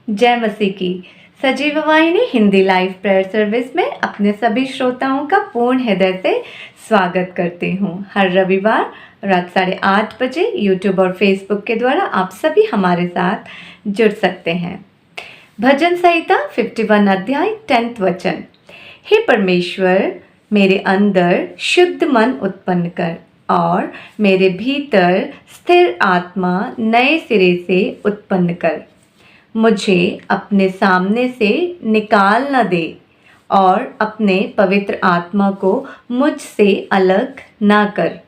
जय मसीह की। सजीव वाहिनी हिंदी लाइव प्रेयर सर्विस में अपने सभी श्रोताओं का पूर्ण हृदय से स्वागत करती हूँ। हर रविवार रात 8:30 बजे यूट्यूब और फेसबुक के द्वारा आप सभी हमारे साथ जुड़ सकते हैं। भजन संहिता 51 अध्याय 10 वचन। हे परमेश्वर, मेरे अंदर शुद्ध मन उत्पन्न कर और मेरे भीतर स्थिर आत्मा नए सिरे से उत्पन्न कर। मुझे अपने सामने से निकाल न दे और अपने पवित्र आत्मा को मुझसे अलग ना कर।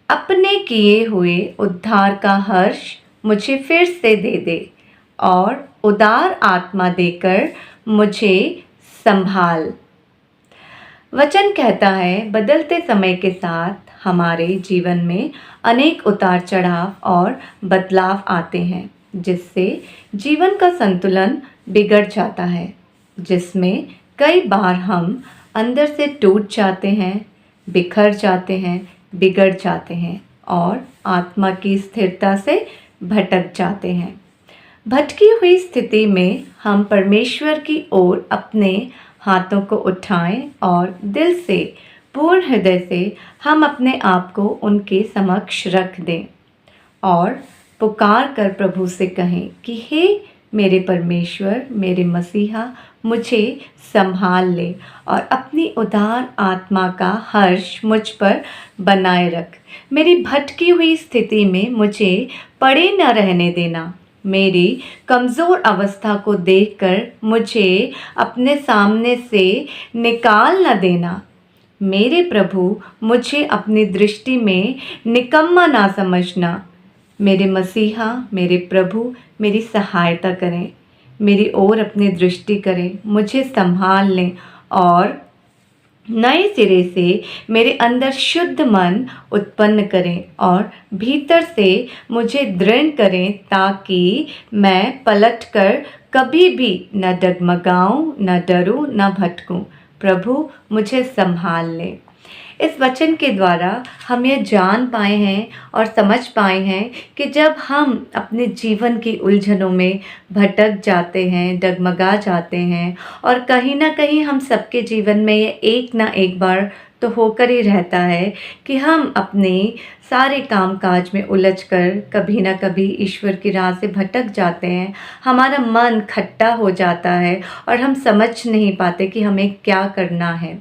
अपने किए हुए उद्धार का हर्ष मुझे फिर से दे दे और उदार आत्मा देकर मुझे संभाल। वचन कहता है, बदलते समय के साथ हमारे जीवन में अनेक उतार चढ़ाव और बदलाव आते हैं, जिससे जीवन का संतुलन बिगड़ जाता है, जिसमें कई बार हम अंदर से टूट जाते हैं, बिखर जाते हैं, बिगड़ जाते हैं और आत्मा की स्थिरता से भटक जाते हैं। भटकी हुई स्थिति में हम परमेश्वर की ओर अपने हाथों को उठाएं और दिल से, पूर्ण हृदय से हम अपने आप को उनके समक्ष रख दें और पुकार कर प्रभु से कहें कि हे मेरे परमेश्वर, मेरे मसीहा, मुझे संभाल ले और अपनी उदार आत्मा का हर्ष मुझ पर बनाए रख। मेरी भटकी हुई स्थिति में मुझे पड़े न रहने देना। मेरी कमज़ोर अवस्था को देखकर मुझे अपने सामने से निकाल न देना। मेरे प्रभु, मुझे अपनी दृष्टि में निकम्मा ना समझना। मेरे मसीहा, मेरे प्रभु, मेरी सहायता करें, मेरी ओर अपनी दृष्टि करें, मुझे संभाल लें और नए सिरे से मेरे अंदर शुद्ध मन उत्पन्न करें और भीतर से मुझे दृढ़ करें, ताकि मैं पलटकर कभी भी न डगमगाऊं, न डरूं, न भटकूं। प्रभु, मुझे संभाल लें। इस वचन के द्वारा हम ये जान पाए हैं और समझ पाए हैं कि जब हम अपने जीवन की उलझनों में भटक जाते हैं, डगमगा जाते हैं, और कहीं ना कहीं हम सबके जीवन में ये एक ना एक बार तो होकर ही रहता है कि हम अपने सारे कामकाज में उलझकर कभी ना कभी ईश्वर की राह से भटक जाते हैं। हमारा मन खट्टा हो जाता है और हम समझ नहीं पाते कि हमें क्या करना है।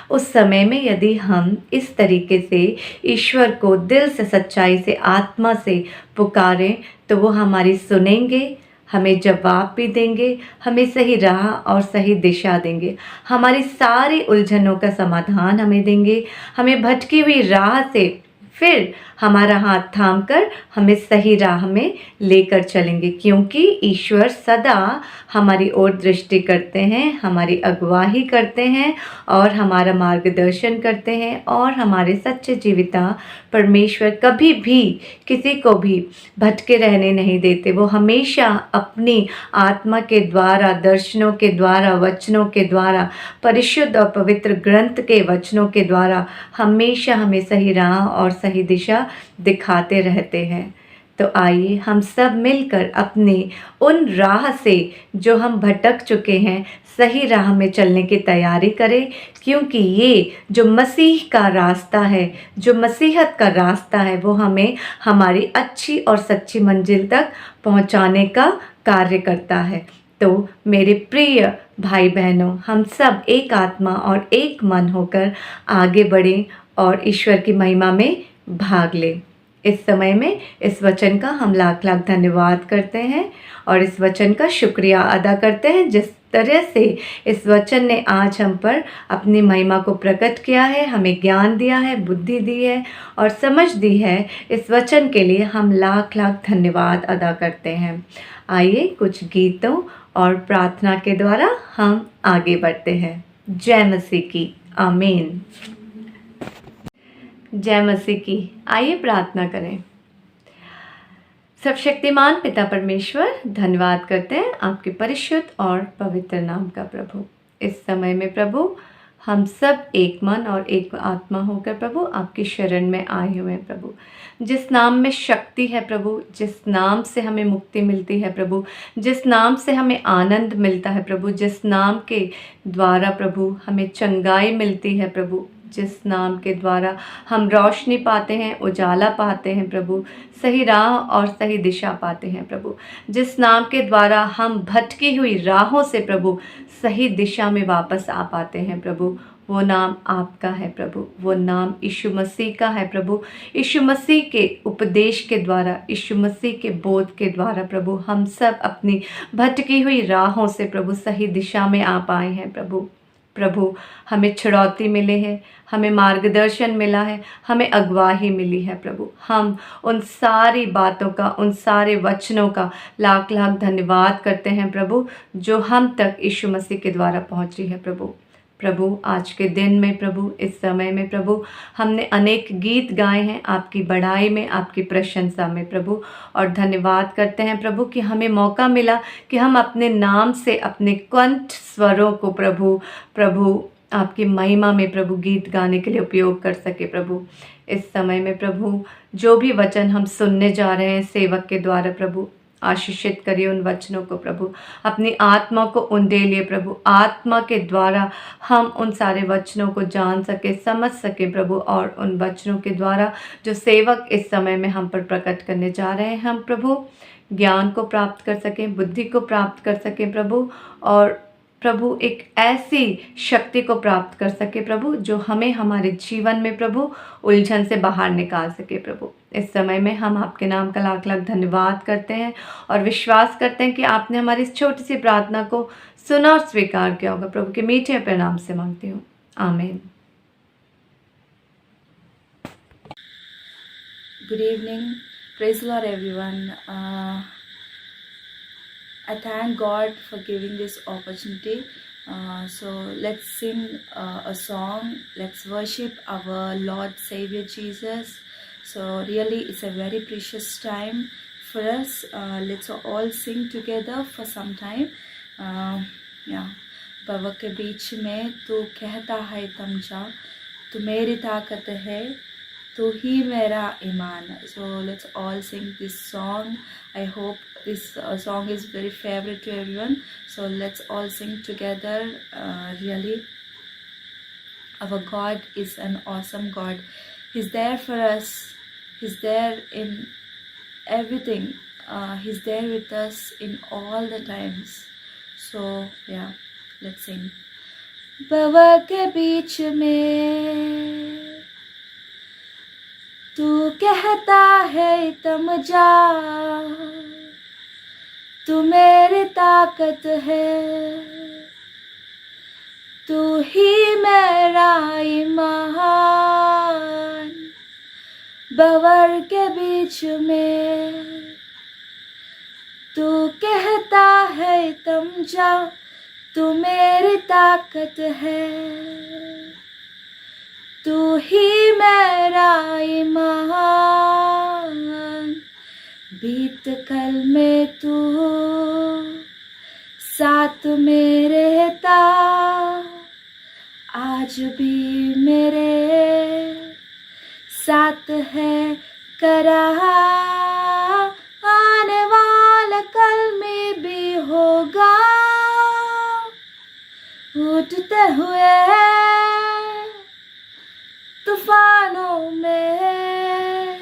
उस समय में यदि हम इस तरीके से ईश्वर को दिल से, सच्चाई से, आत्मा से पुकारें, तो वो हमारी सुनेंगे, हमें जवाब भी देंगे, हमें सही राह और सही दिशा देंगे, हमारी सारी उलझनों का समाधान हमें देंगे, हमें भटकी हुई राह से फिर हमारा हाथ थाम कर हमें सही राह में लेकर चलेंगे, क्योंकि ईश्वर सदा हमारी ओर दृष्टि करते हैं, हमारी अगुवाही करते हैं और हमारा मार्गदर्शन करते हैं। और हमारे सच्चे जीविता परमेश्वर कभी भी किसी को भी भटके रहने नहीं देते। वो हमेशा अपनी आत्मा के द्वारा, दर्शनों के द्वारा, वचनों के द्वारा, परिशुद्ध और पवित्र ग्रंथ के वचनों के द्वारा हमेशा हमें सही राह और सही दिशा दिखाते रहते हैं। तो आइए हम सब मिलकर अपनी उन राह से जो हम भटक चुके हैं, सही राह में चलने की तैयारी करें, क्योंकि ये जो मसीह का रास्ता है, जो मसीहत का रास्ता है, वो हमें हमारी अच्छी और सच्ची मंजिल तक पहुंचाने का कार्य करता है। तो मेरे प्रिय भाई बहनों, हम सब एक आत्मा और एक मन होकर आगे बढ़ें और ईश्वर की महिमा में भाग लें। इस समय में इस वचन का हम लाख लाख धन्यवाद करते हैं और इस वचन का शुक्रिया अदा करते हैं, जिस तरह से इस वचन ने आज हम पर अपनी महिमा को प्रकट किया है, हमें ज्ञान दिया है, बुद्धि दी है और समझ दी है। इस वचन के लिए हम लाख लाख धन्यवाद अदा करते हैं। आइए कुछ गीतों और प्रार्थना के द्वारा हम आगे बढ़ते हैं। जय मसीह की। आमीन। जय मसीह की। आइए प्रार्थना करें। सर्वशक्तिमान पिता परमेश्वर, धन्यवाद करते हैं आपके परिशुद्ध और पवित्र नाम का प्रभु। इस समय में प्रभु हम सब एक मन और एक आत्मा होकर प्रभु आपकी शरण में आए हुए हैं प्रभु। जिस नाम में शक्ति है प्रभु, जिस नाम से हमें मुक्ति मिलती है प्रभु, जिस नाम से हमें आनंद मिलता है प्रभु, जिस नाम के द्वारा प्रभु हमें चंगाई मिलती है प्रभु, जिस नाम के द्वारा हम रोशनी पाते हैं, उजाला पाते हैं प्रभु, सही राह और सही दिशा पाते हैं प्रभु, जिस नाम के द्वारा हम भटकी हुई राहों से प्रभु सही दिशा में वापस आ पाते हैं प्रभु, वो नाम आपका है प्रभु। वो नाम यीशु मसीह का है प्रभु। यीशु मसीह के उपदेश के द्वारा, यीशु मसीह के बोध के द्वारा प्रभु हम सब अपनी भटकी हुई राहों से प्रभु सही दिशा में आ पाए हैं प्रभु। प्रभु हमें छुड़ौती मिले है, हमें मार्गदर्शन मिला है, हमें अगुवाही मिली है प्रभु। हम उन सारी बातों का, उन सारे वचनों का लाख लाख धन्यवाद करते हैं प्रभु, जो हम तक यीशु मसीह के द्वारा पहुंची है प्रभु। प्रभु आज के दिन में प्रभु, इस समय में प्रभु, हमने अनेक गीत गाए हैं आपकी बड़ाई में, आपकी प्रशंसा में प्रभु, और धन्यवाद करते हैं प्रभु कि हमें मौका मिला कि हम अपने नाम से अपने कंठ स्वरों को प्रभु आपकी महिमा में प्रभु गीत गाने के लिए उपयोग कर सके प्रभु। इस समय में प्रभु जो भी वचन हम सुनने जा रहे हैं सेवक के द्वारा प्रभु, आशीषित करिए उन वचनों को प्रभु, अपनी आत्मा को उंडे लिए प्रभु, आत्मा के द्वारा हम उन सारे वचनों को जान सके, समझ सके प्रभु, और उन वचनों के द्वारा जो सेवक इस समय में हम पर प्रकट करने जा रहे हैं, हम प्रभु ज्ञान को प्राप्त कर सकें, बुद्धि को प्राप्त कर सकें प्रभु, और प्रभु एक ऐसी शक्ति को प्राप्त कर सके प्रभु जो हमें हमारे जीवन में प्रभु उलझन से बाहर निकाल सके प्रभु। इस समय में हम आपके नाम का लाख लाख धन्यवाद करते हैं और विश्वास करते हैं कि आपने हमारी इस छोटी सी प्रार्थना को सुना और स्वीकार किया होगा। प्रभु के मीठे प्रणाम से मांगती हूँ, आमीन। Good evening, praise the Lord everyone. I thank God for giving this opportunity. So let's sing a song. Let's worship our Lord Savior Jesus. So really it's a very precious time for us. Let's all sing together for some time. Yeah. भव के बीच में तू कहता है थम जा, तू मेरी ताकत है, तू ही मेरा ईमान। So let's all sing this song. I hope this song is very favorite to everyone. So let's all sing together. Really, our God is an awesome God. He's there for us. He's there in everything. He's there with us in all the times. So yeah, let's sing. बवा के बीच में तू कहता है थम जा, तू मेरी ताकत है, तू ही मेरा ईमान। बवर के बीच में तू कहता है थम जा, तू मेरी ताकत है, तू ही मेरा ईमान। बीत कल में तू साथ मेरे था, आज भी मेरे साथ है करा, आने वाला कल में भी होगा। उठते हुए तूफानों में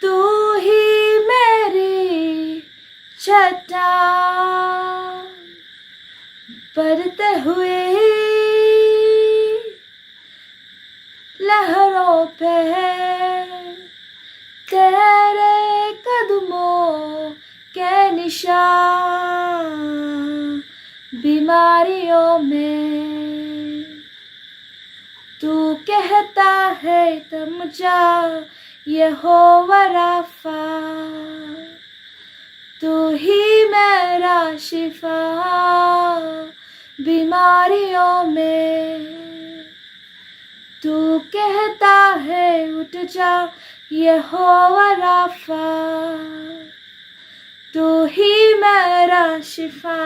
तू ही मेरी चट्टान, बढ़ते हुए लहरों पे तेरे कदमों के निशान। बीमारियों में तू कहता है थम जा, यहोवा राफा, तू ही मेरा शिफा। बीमारियों में तू कहता है उठ जा, यहोवा राफा, तू ही मेरा शिफा।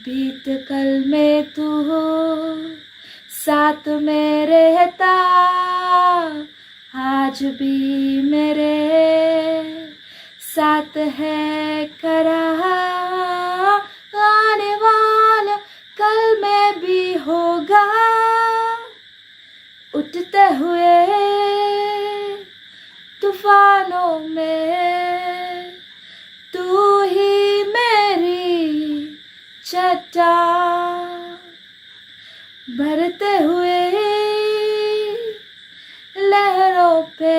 बीत कल में तू साथ में रहता, आज भी मेरे साथ है खड़ा, आने वाला कल में भी होगा। उठते हुए तूफानों में तू ही मेरी चट्टान, भरते हुए लहरों पे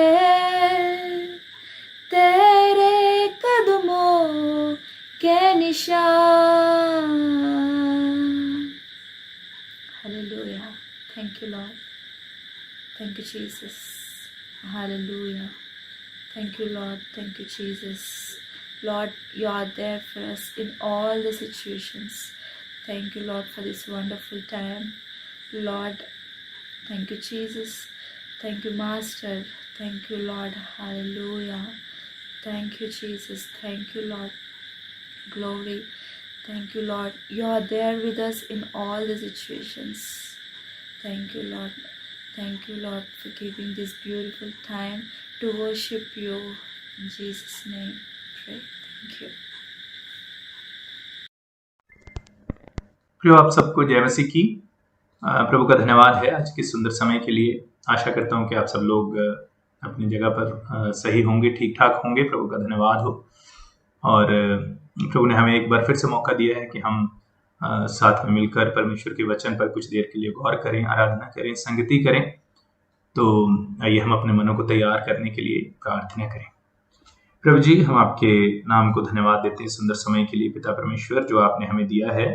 तेरे कदमों के निशान। Hallelujah. Thank you, Lord. Thank you, Jesus. Hallelujah. Thank you, Lord. Thank you, Jesus. Lord, you are there for us in all the situations. Thank you, Lord, for this wonderful time. Lord, thank you, Jesus. Thank you, Master. Thank you, Lord. Hallelujah. Thank you, Jesus. Thank you, Lord. Glory. Thank you, Lord. You are there with us in all the situations. Thank you, Lord. Thank you, Lord, for giving this beautiful time to worship you. In Jesus' name, pray. Thank you. प्रियो, आप सबको जय मसीह की। प्रभु का धन्यवाद है आज के सुंदर समय के लिए। आशा करता हूँ कि आप सब लोग अपनी जगह पर सही होंगे, ठीक ठाक होंगे। प्रभु का धन्यवाद हो। और प्रभु ने हमें एक बार फिर से मौका दिया है कि हम साथ में मिलकर परमेश्वर के वचन पर कुछ देर के लिए गौर करें, आराधना करें, संगति करें। तो आइए हम अपने मनों को तैयार करने के लिए प्रार्थना करें। प्रभु जी, हम आपके नाम को धन्यवाद देते हैं सुंदर समय के लिए पिता परमेश्वर, जो आपने हमें दिया है।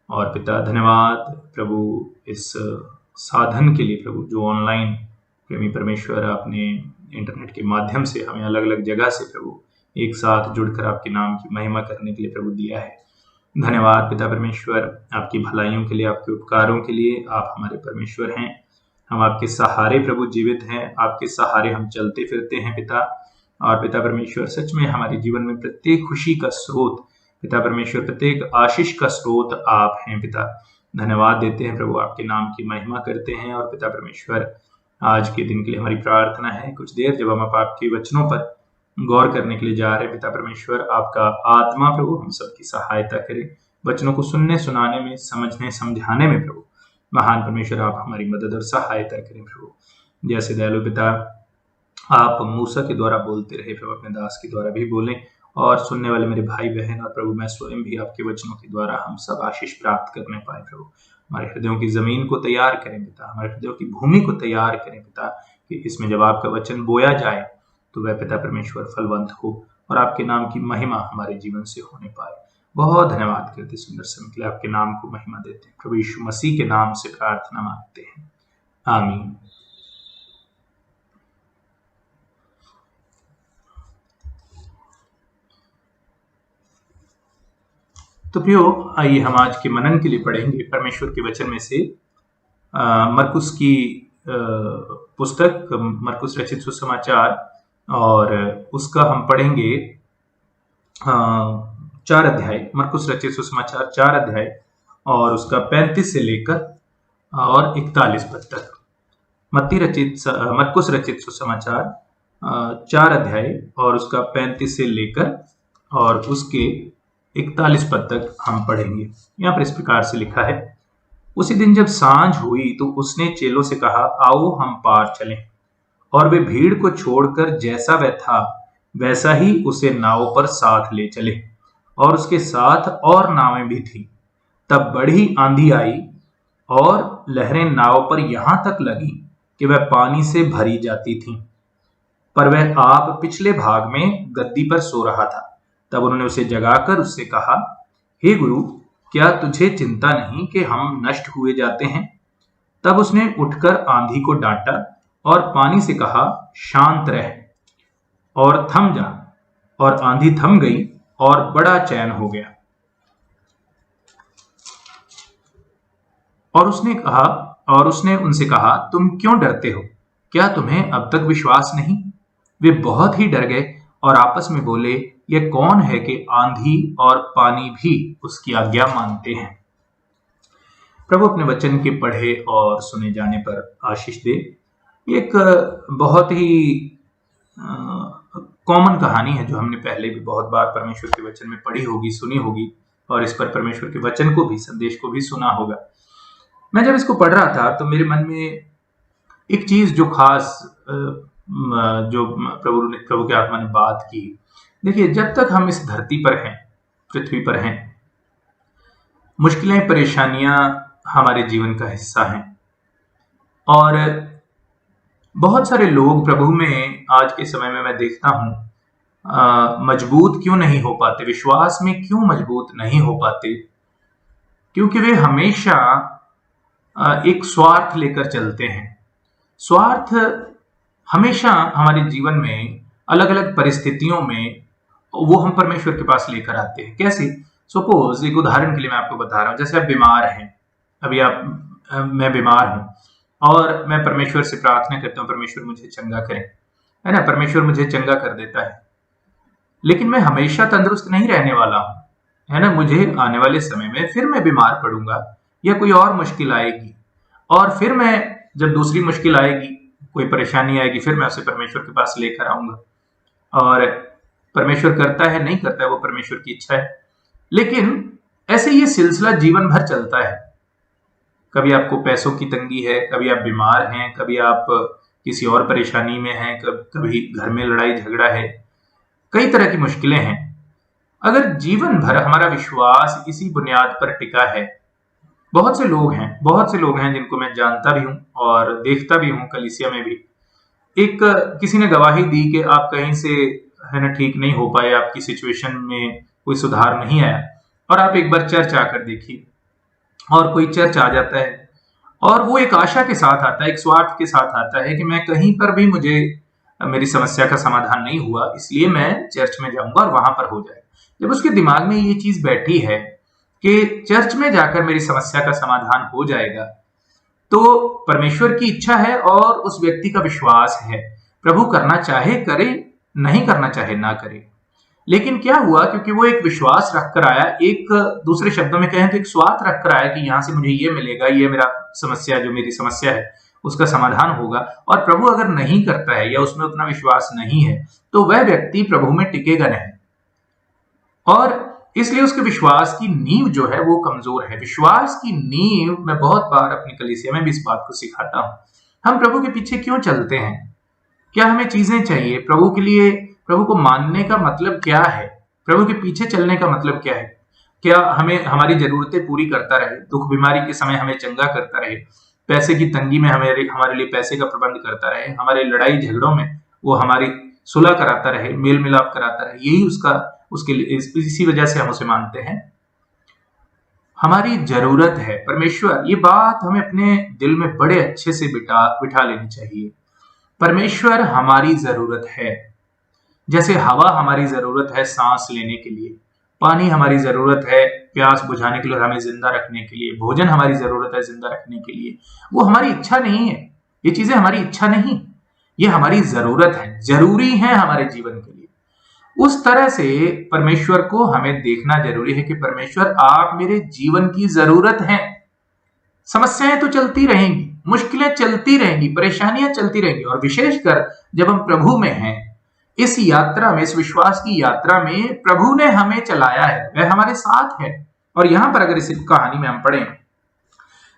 और पिता धन्यवाद प्रभु इस साधन के लिए, प्रभु जो ऑनलाइन प्रेमी परमेश्वर आपने इंटरनेट के माध्यम से हमें अलग अलग जगह से प्रभु एक साथ जुड़कर आपके नाम की महिमा करने के लिए प्रभु दिया है। धन्यवाद पिता परमेश्वर, आपकी भलाइयों के लिए, आपके उपकारों के लिए। आप हमारे परमेश्वर हैं, हम आपके सहारे प्रभु जीवित हैं, आपके सहारे हम चलते फिरते हैं पिता। और पिता परमेश्वर सच में हमारे जीवन में प्रत्येक खुशी का स्रोत पिता परमेश्वर, प्रत्येक आशीष का स्रोत आप हैं पिता। धन्यवाद देते हैं प्रभु, आपके नाम की महिमा करते हैं। और पिता परमेश्वर, आज के दिन के लिए हमारी प्रार्थना है, कुछ देर जब हम आपके वचनों पर गौर करने के लिए जा रहे हैं पिता परमेश्वर, आपका आत्मा प्रभु हम सबकी सहायता करे। वचनों को सुनने, सुनाने में, समझने, समझाने में प्रभु महान परमेश्वर आप हमारी मदद और सहायता करें प्रभु। जैसे दयालु पिता आप मूसा के द्वारा बोलते रहे प्रभु, अपने दास के द्वारा भी बोलें। और सुनने वाले मेरे भाई बहन और प्रभु मैं स्वयं भी आपके वचनों के द्वारा हम सब आशीष प्राप्त करने पाए प्रभु। हमारे हृदयों की जमीन को तैयार करें पिता, हमारे हृदयों की भूमि को तैयार करें पिता, कि इसमें जब आपका वचन बोया जाए तो वह पिता परमेश्वर फलवंत हो और आपके नाम की महिमा हमारे जीवन से होने पाए। बहुत धन्यवाद करते सुंदर समय के लिए, आपके नाम को महिमा देते हैं। प्रभु यीशु मसीह के नाम से प्रार्थना मांगते हैं, आमीन। तो प्रियो, आइए हम आज के मनन के लिए पढ़ेंगे परमेश्वर के वचन में से मरकुस की पुस्तक, मरकुस रचित सुसमाचार, और उसका हम पढ़ेंगे 4 अध्याय। मरकुस रचित सुसमाचार 4 अध्याय और उसका 35 से लेकर और 41 पद तक। मरकुस रचित सुसमाचार 4 अध्याय और उसका 35 से लेकर और उसके 41 पद तक हम पढ़ेंगे। यहाँ पर इस प्रकार से लिखा है, उसी दिन जब सांझ हुई तो उसने चेलों से कहा, आओ हम पार चलें। और वे भीड़ को छोड़कर जैसा वह था वैसा ही उसे नाव पर साथ ले चले, और उसके साथ और नावें भी थी। तब बड़ी आंधी आई और लहरें नाव पर यहां तक लगी कि वह पानी से भरी जाती थीं। पर वह आप पिछले भाग में गद्दी पर सो रहा था। तब उन्होंने उसे जगाकर उससे कहा, हे गुरु, क्या तुझे चिंता नहीं कि हम नष्ट हुए जाते हैं? तब उसने उठकर आंधी को डांटा और पानी से कहा, शांत रह और थम जा। और आंधी थम गई और बड़ा चैन हो गया। और उसने उनसे कहा, तुम क्यों डरते हो? क्या तुम्हें अब तक विश्वास नहीं? वे बहुत ही डर गए और आपस में बोले, यह कौन है कि आंधी और पानी भी उसकी आज्ञा मानते हैं। प्रभु अपने वचन के पढ़े और सुने जाने पर आशीष दे। एक बहुत ही कॉमन कहानी है जो हमने पहले भी बहुत बार परमेश्वर के वचन में पढ़ी होगी, सुनी होगी, और इस पर परमेश्वर के वचन को भी, संदेश को भी सुना होगा। मैं जब इसको पढ़ रहा था तो मेरे मन में एक चीज जो खास जो प्रभु के आत्मा ने बात की। देखिए, जब तक हम इस धरती पर हैं, पृथ्वी पर हैं, मुश्किलें, परेशानियां हमारे जीवन का हिस्सा हैं। और बहुत सारे लोग प्रभु में आज के समय में मैं देखता हूं मजबूत क्यों नहीं हो पाते, विश्वास में क्यों मजबूत नहीं हो पाते, क्योंकि वे हमेशा एक स्वार्थ लेकर चलते हैं। स्वार्थ हमेशा हमारे जीवन में अलग अलग परिस्थितियों में वो हम परमेश्वर के पास लेकर आते हैं। कैसे? सपोज, एक उदाहरण के लिए मैं आपको बता रहा हूं। जैसे आप बीमार हैं, अभी मैं बीमार हूं और मैं परमेश्वर से प्रार्थना करता हूं, परमेश्वर मुझे चंगा करें, है ना। परमेश्वर मुझे चंगा कर देता है, लेकिन मैं हमेशा तंदुरुस्त नहीं रहने वाला हूं, है ना। मुझे आने वाले समय में फिर मैं बीमार पड़ूंगा या कोई और मुश्किल आएगी, और फिर मैं जब दूसरी मुश्किल आएगी, कोई परेशानी आएगी, फिर मैं उसे परमेश्वर के पास लेकर आऊंगा। और परमेश्वर करता है, नहीं करता है, वो परमेश्वर की इच्छा है। लेकिन ऐसे ये सिलसिला जीवन भर चलता है। कभी आपको पैसों की तंगी है, कभी आप बीमार हैं, कभी आप किसी और परेशानी में हैं, कभी घर में लड़ाई झगड़ा है, कई तरह की मुश्किलें हैं। अगर जीवन भर हमारा विश्वास इसी बुनियाद पर टिका है, बहुत से लोग हैं जिनको मैं जानता भी हूं और देखता भी हूं, कलीसिया में भी। किसी ने गवाही दी कि आप कहीं से, है ना, ठीक नहीं हो पाए, आपकी सिचुएशन में कोई सुधार नहीं आया, और आप एक बार चर्च आकर देखिए। और कोई चर्च आ जाता है और वो एक आशा के साथ आता है, एक स्वार्थ के साथ आता है कि मैं कहीं पर भी, मुझे मेरी समस्या का समाधान नहीं हुआ, इसलिए मैं चर्च में जाऊंगा और वहां पर हो जाए। जब उसके दिमाग में ये चीज बैठी है कि चर्च में जाकर मेरी समस्या का समाधान हो जाएगा, तो परमेश्वर की इच्छा है और उस व्यक्ति का विश्वास है। प्रभु करना चाहे करे, नहीं करना चाहे ना करे। लेकिन क्या हुआ, क्योंकि वो एक विश्वास रखकर आया, एक दूसरे शब्दों में कहें तो एक स्वार्थ रखकर आया कि यहां से मुझे ये मिलेगा, ये मेरा समस्या, जो मेरी समस्या है उसका समाधान होगा। और प्रभु अगर नहीं करता है या उसमें उतना विश्वास नहीं है, तो वह व्यक्ति प्रभु में टिकेगा नहीं, और इसलिए उसके विश्वास की नींव जो है वो कमजोर है। विश्वास की नींव, मैं बहुत बार अपनी कलीसिया में भी इस बात को सिखाता हूं। हम प्रभु के पीछे क्यों चलते हैं? क्या हमें चीजें चाहिए? प्रभु के लिए, प्रभु को मानने का मतलब क्या है? प्रभु के पीछे चलने का मतलब क्या है? क्या हमें हमारी जरूरतें पूरी करता रहे, दुख बीमारी के समय हमें चंगा करता रहे, पैसे की तंगी में हमारे लिए पैसे का प्रबंध करता रहे, हमारे लड़ाई झगड़ों में वो हमारी सुलह कराता रहे, मेल मिलाप कराता रहे, यही उसके लिए, इसी वजह से हम उसे मानते हैं। हमारी जरूरत है परमेश्वर, ये बात हमें अपने दिल में बड़े अच्छे से बिठा लेनी चाहिए। परमेश्वर हमारी जरूरत है। जैसे हवा हमारी जरूरत है सांस लेने के लिए, पानी हमारी जरूरत है प्यास बुझाने के लिए और हमें जिंदा रखने के लिए, भोजन हमारी जरूरत है जिंदा रखने के लिए। वो हमारी इच्छा नहीं है, ये चीजें हमारी इच्छा नहीं, ये हमारी जरूरत है, जरूरी है हमारे जीवन के लिए। उस तरह से परमेश्वर को हमें देखना जरूरी है कि परमेश्वर, आप मेरे जीवन की जरूरत हैं। समस्याएं तो चलती रहेंगी, मुश्किलें चलती रहेंगी, परेशानियां चलती रहेंगी, और विशेषकर जब हम प्रभु में हैं, इस यात्रा में, इस विश्वास की यात्रा में प्रभु ने हमें चलाया है, वह हमारे साथ है। और यहां पर अगर इस कहानी में हम पढ़ें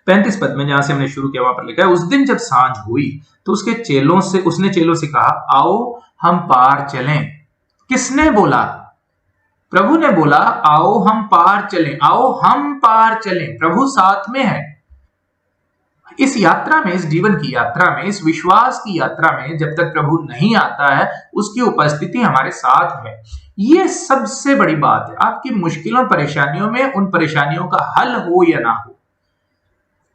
35 पद में, जहां से हमने शुरू किया, वहां पर लिखा है, उस दिन जब सांझ हुई तो उसने चेलों से कहा, आओ हम पार चलें। किसने बोला? प्रभु ने बोला, आओ हम पार चलें, आओ हम पार चलें। प्रभु साथ में है। इस यात्रा में, इस जीवन की यात्रा में, इस विश्वास की यात्रा में जब तक प्रभु नहीं आता है, उसकी उपस्थिति हमारे साथ है। ये सबसे बड़ी बात है। आपकी मुश्किलों, परेशानियों में, उन परेशानियों का हल हो या ना हो,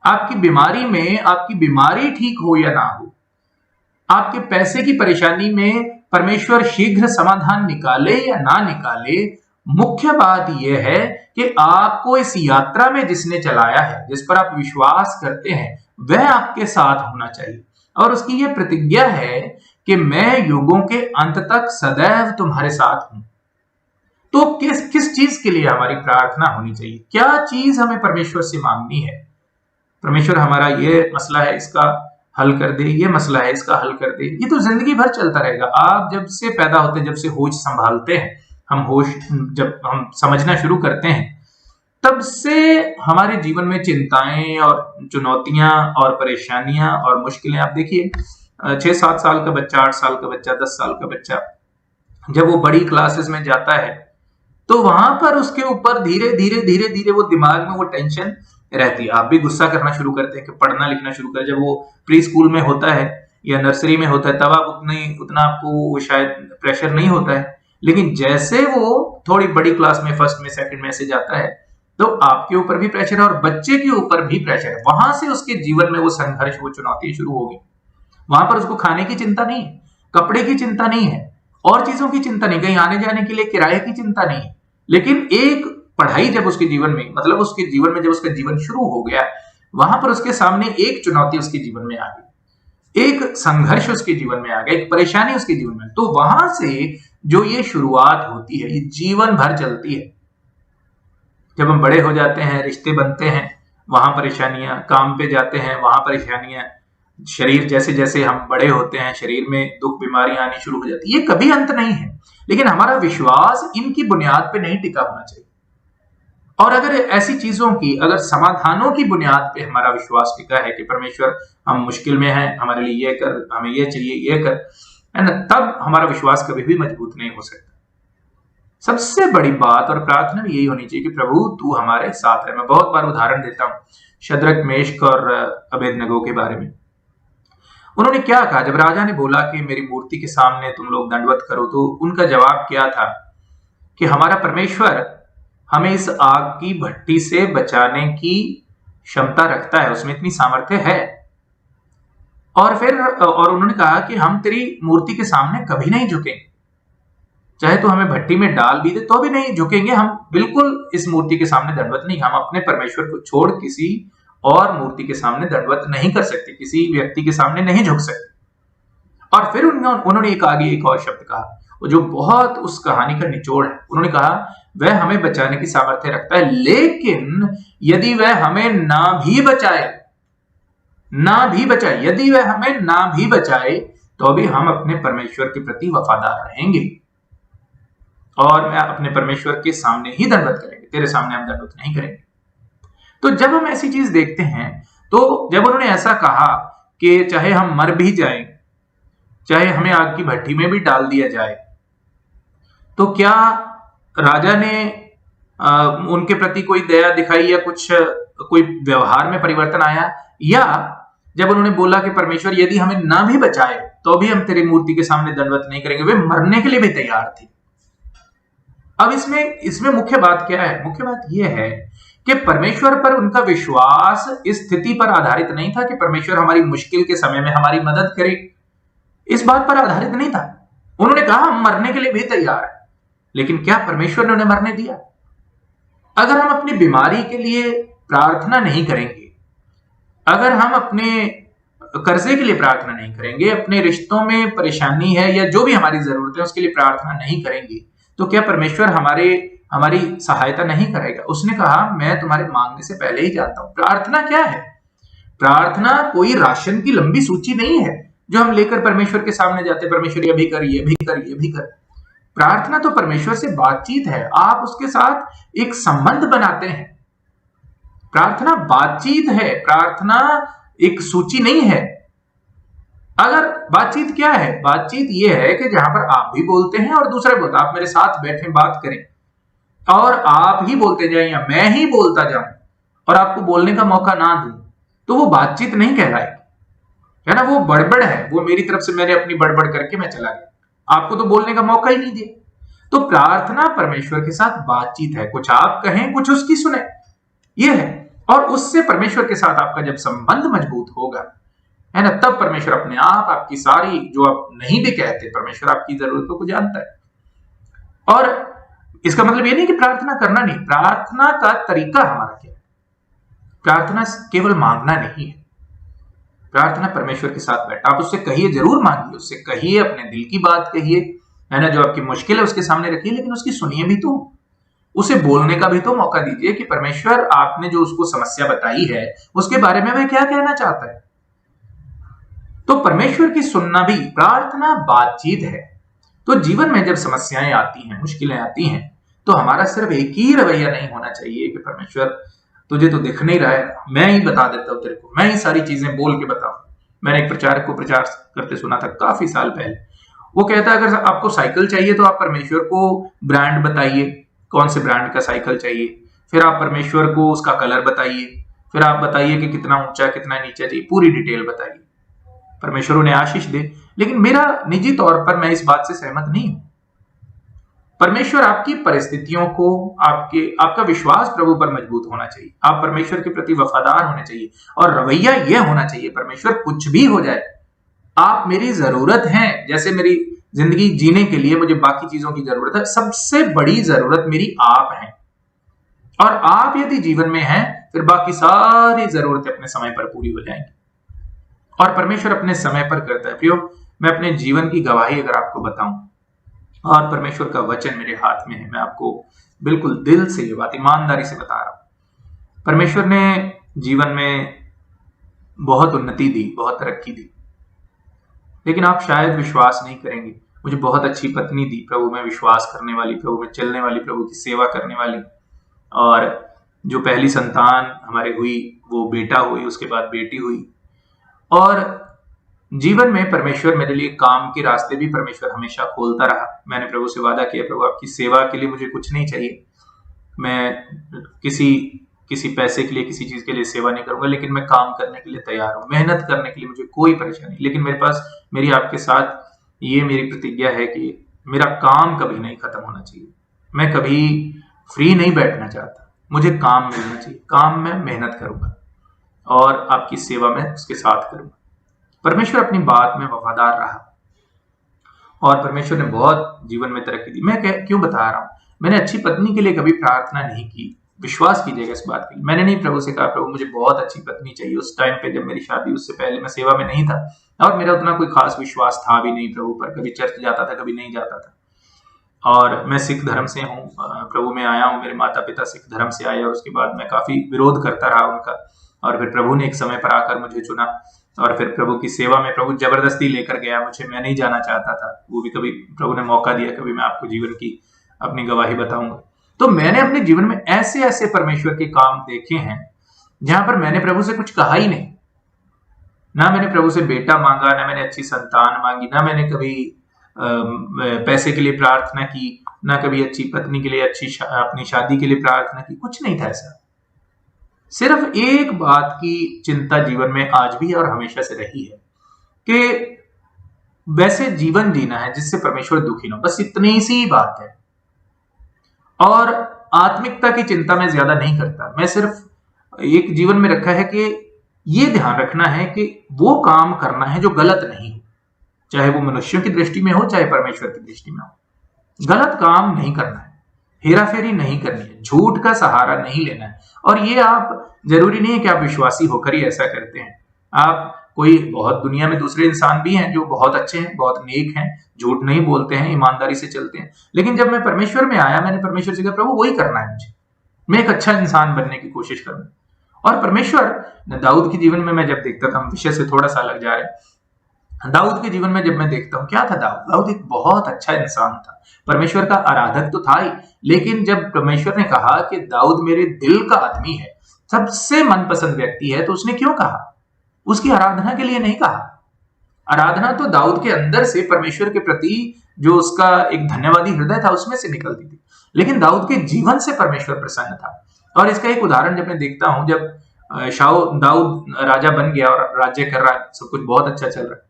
आपकी बीमारी में, आपकी बीमारी ठीक हो या ना हो, आपके पैसे की परेशानी में परमेश्वर शीघ्र समाधान निकाले या ना निकाले, मुख्य बात यह है कि आपको इस यात्रा में जिसने चलाया है, जिस पर आप विश्वास करते हैं, वह आपके साथ होना चाहिए। और उसकी यह प्रतिज्ञा है कि मैं युगों के अंत तक सदैव तुम्हारे साथ हूं। तो किस किस चीज के लिए हमारी प्रार्थना होनी चाहिए, क्या चीज हमें परमेश्वर से मांगनी है। परमेश्वर हमारा ये मसला है इसका हल कर दे, ये मसला है इसका हल कर दे, ये तो जिंदगी भर चलता रहेगा। आप जब से पैदा होते हैं, जब से होश संभालते हैं, हम होश जब हम समझना शुरू करते हैं, तब से हमारे जीवन में चिंताएं और चुनौतियां और परेशानियां और मुश्किलें, आप देखिए 6-7 साल का बच्चा, 8 साल का बच्चा, 10 साल का बच्चा, जब वो बड़ी क्लासेस में जाता है तो वहां पर उसके ऊपर धीरे धीरे धीरे धीरे वो दिमाग में वो टेंशन रहती है। आप भी गुस्सा करना शुरू करते हैं कि पढ़ना लिखना शुरू करें। जब वो प्री स्कूल में होता है या नर्सरी में होता है तब आप उतना आपको शायद प्रेशर नहीं होता है, लेकिन जैसे वो थोड़ी बड़ी क्लास में, फर्स्ट में, सेकंड में से जाता है, तो आपके ऊपर भी प्रेशर है और बच्चे के ऊपर भी प्रेशर है। वहां से उसके जीवन में वो संघर्ष, वो चुनौती शुरू होगी। वहां पर उसको खाने की चिंता नहीं है, कपड़े की चिंता नहीं है, और चीजों की चिंता नहीं, कहीं आने जाने के लिए किराए की चिंता नहीं है, लेकिन एक पढ़ाई जब उसके जीवन में, मतलब उसके जीवन में जब उसका जीवन शुरू हो गया, वहां पर उसके सामने एक चुनौती उसके जीवन में आ गई, एक संघर्ष उसके जीवन में आ गया, एक परेशानी उसके जीवन में। तो वहां से जो ये शुरुआत होती है, ये जीवन भर चलती है। जब हम बड़े हो जाते हैं, रिश्ते बनते हैं, वहां परेशानियां, काम पे जाते हैं, वहां परेशानियां, शरीर जैसे जैसे हम बड़े होते हैं, शरीर में दुख बीमारियां आनी शुरू हो जाती है। ये कभी अंत नहीं है, लेकिन हमारा विश्वास इनकी बुनियाद पे नहीं टिका होना चाहिए। और अगर ऐसी चीजों की, अगर समाधानों की बुनियाद पे हमारा विश्वास टिका है कि परमेश्वर हम मुश्किल में हैं, हमारे लिए ये कर, हमें ये चाहिए, ये कर, है ना, तब हमारा विश्वास कभी भी मजबूत नहीं हो सकता। सबसे बड़ी बात और प्रार्थना भी यही होनी चाहिए कि प्रभु तू हमारे साथ है। मैं बहुत बार उदाहरण देता हूं शद्रक, मेशक और अबेदनगो के बारे में। उन्होंने क्या कहा जब राजा ने बोला कि मेरी मूर्ति के सामने तुम लोग दंडवत करो, तो उनका जवाब क्या था कि हमारा परमेश्वर हमें इस आग की भट्टी से बचाने की क्षमता रखता है, उसमें इतनी सामर्थ्य है। और उन्होंने कहा कि हम तेरी मूर्ति के सामने कभी नहीं झुकेंगे, चाहे तो हमें भट्टी में डाल भी दे तो भी नहीं झुकेंगे, हम बिल्कुल इस मूर्ति के सामने दंडवत नहीं, हम अपने परमेश्वर को छोड़ किसी और मूर्ति के सामने दंडवत नहीं कर सकते, किसी व्यक्ति के सामने नहीं झुक सकते। और फिर उन्होंने आगे एक और शब्द कहा, जो बहुत उस कहानी का निचोड़ है। उन्होंने कहा वह हमें बचाने की सामर्थ्य रखता है, लेकिन यदि वह हमें ना भी बचाए, यदि वह हमें ना भी बचाए, तो भी हम अपने परमेश्वर के प्रति वफादार रहेंगे और मैं अपने परमेश्वर के सामने ही दंडवत करेंगे, तेरे सामने हम दंडवत नहीं करेंगे। तो जब हम ऐसी चीज देखते हैं, तो जब उन्होंने ऐसा कहा कि चाहे हम मर भी जाएं, चाहे हमें आग की भट्टी में भी डाल दिया जाए, तो क्या राजा ने उनके प्रति कोई दया दिखाई या कोई व्यवहार में परिवर्तन आया? या जब उन्होंने बोला कि परमेश्वर यदि हमें ना भी बचाए तो भी हम तेरी मूर्ति के सामने दंडवत नहीं करेंगे, वे मरने के लिए भी तैयार थे। अब इसमें मुख्य बात क्या है? मुख्य बात यह है कि परमेश्वर पर उनका विश्वास इस स्थिति पर आधारित नहीं था कि परमेश्वर हमारी मुश्किल के समय में हमारी मदद करे, इस बात पर आधारित नहीं था। उन्होंने कहा हम मरने के लिए भी तैयार हैं, लेकिन क्या परमेश्वर ने उन्हें मरने दिया? अगर हम अपनी बीमारी के लिए प्रार्थना नहीं करेंगे, अगर हम अपने कर्जे के लिए प्रार्थना नहीं करेंगे, अपने रिश्तों में परेशानी है या जो भी हमारी जरूरत है उसके लिए प्रार्थना नहीं करेंगे, तो क्या परमेश्वर हमारी सहायता नहीं करेगा? उसने कहा मैं तुम्हारे मांगने से पहले ही जानता हूं। प्रार्थना क्या है? प्रार्थना कोई राशन की लंबी सूची नहीं है जो हम लेकर परमेश्वर के सामने जाते, परमेश्वर ये भी कर, ये भी कर, ये भी कर। प्रार्थना तो परमेश्वर से बातचीत है, आप उसके साथ एक संबंध बनाते हैं। प्रार्थना बातचीत है, प्रार्थना एक सूची नहीं है। अगर बातचीत क्या है? बातचीत ये है कि जहां पर आप भी बोलते हैं और दूसरे बोलता, आप मेरे साथ बैठे बात करें और आप ही बोलते जाएं या मैं ही बोलता जाऊं और आपको बोलने का मौका ना दूं, तो वो बातचीत नहीं कहलाएगी, है ना, वो बड़बड़ है। वो मेरी तरफ से मैंने अपनी बड़बड़ करके मैं चला गया, आपको तो बोलने का मौका ही नहीं दिया। तो प्रार्थना परमेश्वर के साथ बातचीत है, कुछ आप कहें, कुछ उसकी सुने, ये है। और उससे परमेश्वर के साथ आपका जब संबंध मजबूत होगा, है ना, तब परमेश्वर अपने आप आपकी सारी, जो आप नहीं भी कहते, परमेश्वर आपकी जरूरतों को जानता है। और इसका मतलब ये नहीं कि प्रार्थना करना नहीं, प्रार्थना का तरीका हमारा क्या है? प्रार्थना केवल मांगना नहीं है, प्रार्थना परमेश्वर के साथ बैठा, आप उससे कहिए, जरूर मांगिए, उससे कहिए, अपने दिल की बात कहिए, है ना, जो आपकी मुश्किल है उसके सामने रखिए, लेकिन उसकी सुनिए भी तो, उसे बोलने का भी तो मौका दीजिए कि परमेश्वर आपने जो उसको समस्या बताई है उसके बारे में वह क्या कहना चाहता है। तो परमेश्वर की सुनना भी प्रार्थना बातचीत है। तो जीवन में जब समस्याएं आती हैं, मुश्किलें आती हैं, तो हमारा सिर्फ एक ही रवैया नहीं होना चाहिए कि परमेश्वर तुझे तो दिख नहीं रहा है, मैं ही बता देता हूं तेरे को, मैं ही सारी चीजें बोल के बताऊं। मैंने एक प्रचारक को प्रचार करते सुना था काफी साल पहले। वो कहता है अगर आपको साइकिल चाहिए तो आप परमेश्वर को ब्रांड बताइए, कौन से ब्रांड का साइकिल चाहिए, फिर आप परमेश्वर को उसका कलर बताइए, फिर आप बताइए कि कितना ऊंचा कितना नीचा चाहिए, पूरी डिटेल बताइए, परमेश्वर उन्हें आशीष दे। लेकिन मेरा निजी तौर पर मैं इस बात से सहमत नहीं हूं। परमेश्वर आपकी परिस्थितियों को, आपका विश्वास प्रभु पर मजबूत होना चाहिए, आप परमेश्वर के प्रति वफादार होने चाहिए, और रवैया यह होना चाहिए परमेश्वर कुछ भी हो जाए आप मेरी जरूरत हैं। जैसे मेरी जिंदगी जीने के लिए मुझे बाकी चीजों की जरूरत है, सबसे बड़ी जरूरत मेरी आप है, और आप यदि जीवन में हैं फिर बाकी सारी जरूरतें अपने समय पर पूरी हो जाएंगी, और परमेश्वर अपने समय पर करता है। प्रियो, मैं अपने जीवन की गवाही अगर आपको बताऊं, और परमेश्वर का वचन मेरे हाथ में है, मैं आपको बिल्कुल दिल से ये बात ईमानदारी से बता रहा हूं। परमेश्वर ने जीवन में बहुत उन्नति दी, बहुत तरक्की दी, लेकिन आप शायद विश्वास नहीं करेंगे, मुझे बहुत अच्छी पत्नी दी, प्रभु में विश्वास करने वाली, प्रभु में चलने वाली, प्रभु की सेवा करने वाली, और जो पहली संतान हमारे हुई वो बेटा हुई, उसके बाद बेटी हुई। और जीवन में परमेश्वर मेरे लिए काम के रास्ते भी परमेश्वर हमेशा खोलता रहा। मैंने प्रभु से वादा किया, प्रभु आपकी सेवा के लिए मुझे कुछ नहीं चाहिए, मैं किसी पैसे के लिए, किसी चीज के लिए सेवा नहीं करूंगा, लेकिन मैं काम करने के लिए तैयार हूं, मेहनत करने के लिए मुझे कोई परेशानी, लेकिन मेरे पास मेरी आपके साथ ये मेरी प्रतिज्ञा है कि मेरा काम कभी नहीं खत्म होना चाहिए, मैं कभी फ्री नहीं बैठना चाहता, मुझे काम मिलना चाहिए, काम में मेहनत करूंगा और आपकी सेवा में उसके साथ करूंगा। परमेश्वर अपनी बात में वफादार रहा, और परमेश्वर ने बहुत जीवन में तरक्की दी। मैं क्यों बता रहा हूं, मैंने अच्छी पत्नी के लिए कभी प्रार्थना नहीं की, विश्वास कीजिएगा इस बात के लिए। मैंने नहीं प्रभु से कहा प्रभु मुझे बहुत अच्छी पत्नी चाहिए। उस टाइम पे जब मेरी शादी, उससे पहले मैं सेवा में नहीं था, और मेरा उतना कोई खास विश्वास था भी नहीं प्रभु पर, कभी चर्च जाता था कभी नहीं जाता था। और मैं सिख धर्म से हूँ, प्रभु में आया हूँ, मेरे माता पिता सिख धर्म से आए, और उसके बाद मैं काफी विरोध करता रहा उनका, और फिर प्रभु ने एक समय पर आकर मुझे चुना, और फिर प्रभु की सेवा में प्रभु जबरदस्ती लेकर गया मुझे, मैं नहीं जाना चाहता था, वो भी कभी प्रभु ने मौका दिया, कभी मैं आपको जीवन की अपनी गवाही बताऊंगा। तो मैंने अपने जीवन में ऐसे ऐसे परमेश्वर के काम देखे हैं जहां पर मैंने प्रभु से कुछ कहा ही नहीं, ना मैंने प्रभु से बेटा मांगा, ना मैंने अच्छी संतान मांगी, ना मैंने कभी पैसे के लिए प्रार्थना की, ना कभी अच्छी पत्नी के लिए, अपनी शादी के लिए प्रार्थना की, कुछ नहीं था ऐसा। सिर्फ एक बात की चिंता जीवन में आज भी और हमेशा से रही है कि वैसे जीवन जीना है जिससे परमेश्वर दुखी ना हो, बस इतनी सी बात है। और आत्मिकता की चिंता मैं ज्यादा नहीं करता, मैं सिर्फ एक जीवन में रखा है कि ये ध्यान रखना है कि वो काम करना है जो गलत नहीं हो, चाहे वो मनुष्यों की दृष्टि में हो चाहे परमेश्वर की दृष्टि में हो। गलत काम नहीं करना है, हेराफेरी नहीं करनी है, झूठ का सहारा नहीं लेना है। और ये आप जरूरी नहीं है कि आप विश्वासी होकर ही ऐसा करते हैं, आप कोई बहुत दुनिया में दूसरे इंसान भी हैं जो बहुत अच्छे हैं, बहुत नेक हैं, झूठ नहीं बोलते हैं, ईमानदारी से चलते हैं। लेकिन जब मैं परमेश्वर में आया, मैंने परमेश्वर से कहा प्रभु वही करना है मुझे, मैं एक अच्छा इंसान बनने की कोशिश करूँ। और परमेश्वर दाऊद के जीवन में मैं जब देखता था, हम विषय से थोड़ा सा अलग जा रहे हैं, दाऊद के जीवन में जब मैं देखता हूँ, क्या था दाऊद एक बहुत अच्छा इंसान था, परमेश्वर का आराधक तो था ही, लेकिन जब परमेश्वर ने कहा कि दाऊद मेरे दिल का आदमी है, सबसे मनपसंद व्यक्ति है, तो उसने क्यों कहा? उसकी आराधना के लिए नहीं कहा। आराधना तो दाऊद के अंदर से परमेश्वर के प्रति जो उसका एक धन्यवादी हृदय था उसमें से निकलती थी, लेकिन दाऊद के जीवन से परमेश्वर प्रसन्न था। और इसका एक उदाहरण जब मैं देखता हूं, जब दाऊद राजा बन गया और राज्य कर रहा है, सब कुछ बहुत अच्छा चल रहा है,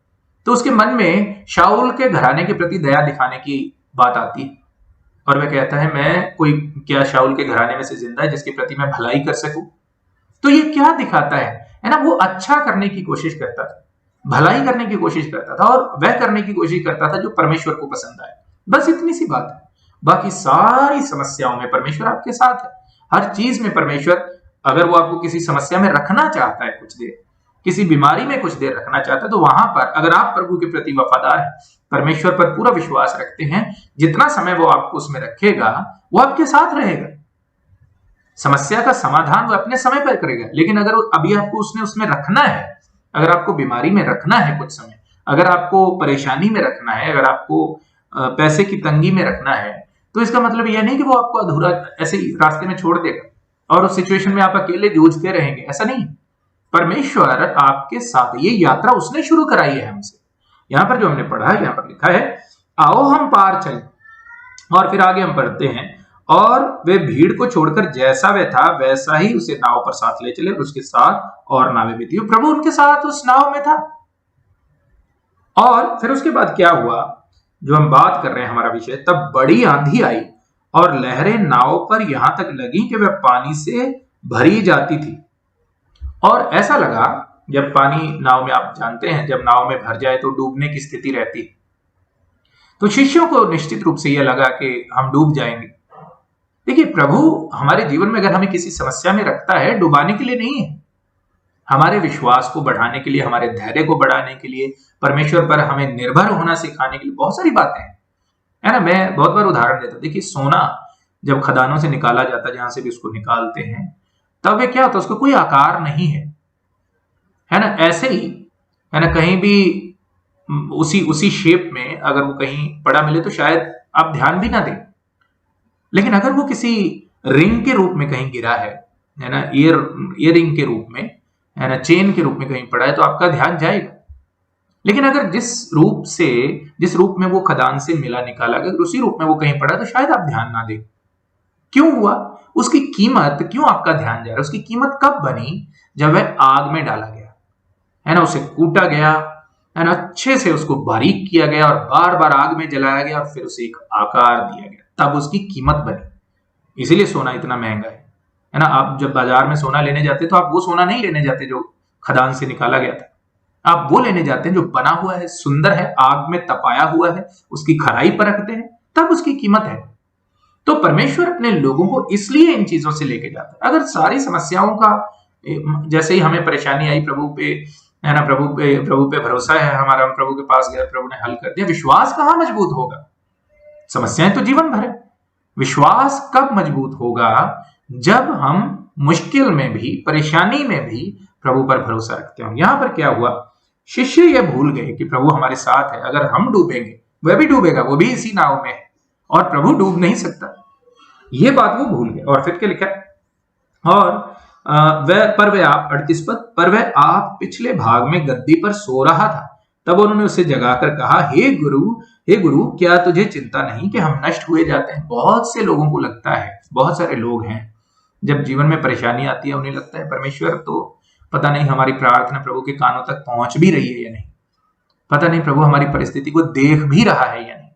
तो उसके मन में शाऊल के घराने के प्रति दया दिखाने की बात आती है, और वह कहता है मैं कोई क्या शाऊल के घराने में से जिंदा है जिसके प्रति मैं भलाई कर सकूं। तो ये क्या दिखाता है ना, वो अच्छा करने की कोशिश करता था, भलाई करने की कोशिश करता था, और वह करने की कोशिश करता था जो परमेश्वर को पसंद आए। बस इतनी सी बात है। बाकी सारी समस्याओं में परमेश्वर आपके साथ है, हर चीज में परमेश्वर, अगर वो आपको किसी समस्या में रखना चाहता है कुछ देर, किसी बीमारी में कुछ देर रखना चाहता है, तो वहां पर अगर आप प्रभु के प्रति वफादार हैं, परमेश्वर पर पूरा विश्वास रखते हैं, जितना समय वो आपको उसमें रखेगा वो आपके साथ रहेगा। समस्या का समाधान वो अपने समय पर करेगा। लेकिन अगर अभी आपको उसमें रखना है, अगर आपको बीमारी में रखना है कुछ समय, अगर आपको परेशानी में रखना है, अगर आपको पैसे की तंगी में रखना है, तो इसका मतलब यह नहीं कि वो आपको अधूरा ऐसे ही रास्ते में छोड़ देगा और उस सिचुएशन में आप अकेले जूझते रहेंगे। ऐसा नहीं। परमेश्वर आपके साथ, ये यात्रा उसने शुरू कराई है हमसे। यहां पर जो हमने पढ़ा है, यहां पर लिखा है, आओ हम पार चलें। और फिर आगे हम पढ़ते हैं, और वे भीड़ को छोड़कर जैसा वह था वैसा ही उसे नाव पर साथ ले चले, और उसके साथ और नावें भी थी। प्रभु उनके साथ उस नाव में था। और फिर उसके बाद क्या हुआ, जो हम बात कर रहे हैं हमारा विषय, तब बड़ी आंधी आई और लहरें नाव पर यहां तक लगी कि वह पानी से भरी जाती थी। और ऐसा लगा, जब पानी नाव में, आप जानते हैं जब नाव में भर जाए तो डूबने की स्थिति रहती, तो शिष्यों को निश्चित रूप से यह लगा कि हम डूब जाएंगे। देखिए, प्रभु हमारे जीवन में अगर हमें किसी समस्या में रखता है, डुबाने के लिए नहीं है, हमारे विश्वास को बढ़ाने के लिए, हमारे धैर्य को बढ़ाने के लिए, परमेश्वर पर हमें निर्भर होना सिखाने के लिए। बहुत सारी बातें हैं, है ना। मैं बहुत बार उदाहरण देता हूं। देखिए, सोना जब खदानों से निकाला जाता है, जहां से भी उसको निकालते हैं, तब वे क्या होता है, उसको कोई आकार नहीं है ना। ऐसे ही है ना, कहीं भी उसी शेप में अगर वो कहीं पड़ा मिले तो शायद आप ध्यान भी ना दें। लेकिन अगर वो किसी रिंग के रूप में कहीं गिरा है ना, ईयर रिंग के रूप में, है ना, चेन के रूप में कहीं पड़ा है, तो आपका ध्यान जाएगा। लेकिन अगर जिस रूप में वो खदान से मिला, निकाला गया, उसी रूप में वो कहीं पड़ा, तो शायद आप ध्यान ना दें। क्यों हुआ? उसकी कीमत, क्यों आपका ध्यान जा रहा है? उसकी कीमत कब बनी? जब वह आग में डाला गया, है ना, उसे कूटा गया, है ना, अच्छे से उसको बारीक किया गया और बार बार आग में जलाया गया और फिर उसे एक आकार दिया गया, तब उसकी कीमत बनी। इसीलिए सोना इतना महंगा है ना। आप जब बाजार में सोना लेने जाते तो आप वो सोना नहीं लेने जाते जो खदान से निकाला गया था, आप वो लेने जाते हैं जो बना हुआ है, सुंदर है, आग में तपाया हुआ है, उसकी खराई परखते हैं, तब उसकी कीमत है। तो परमेश्वर अपने लोगों को इसलिए इन चीजों से लेके जाता है। अगर सारी समस्याओं का, जैसे ही हमें परेशानी आई, प्रभु पे, है ना, प्रभु पे भरोसा है हमारा, हम प्रभु के पास गए, प्रभु ने हल कर दिया, विश्वास कहां मजबूत होगा? समस्याएं तो जीवन भर है। विश्वास कब मजबूत होगा? जब हम मुश्किल में भी, परेशानी में भी प्रभु पर भरोसा रखते हो। यहां पर क्या हुआ, शिष्य यह भूल गए कि प्रभु हमारे साथ है। अगर हम डूबेंगे, वह भी डूबेगा, वो भी इसी नाव में है, और प्रभु डूब नहीं सकता। यह बात वो भूल गए। और फिर क्या लिखा, और वह आप 38 पद, पर वह आप पिछले भाग में गद्दी पर सो रहा था। तब उन्होंने उसे जगाकर कहा, हे गुरु, क्या तुझे चिंता नहीं कि हम नष्ट हुए जाते हैं? बहुत से लोगों को लगता है, बहुत सारे लोग हैं, जब जीवन में परेशानी आती है, उन्हें लगता है परमेश्वर तो पता नहीं हमारी प्रार्थना प्रभु के कानों तक पहुंच भी रही है या नहीं, पता नहीं प्रभु हमारी परिस्थिति को देख भी रहा है या नहीं।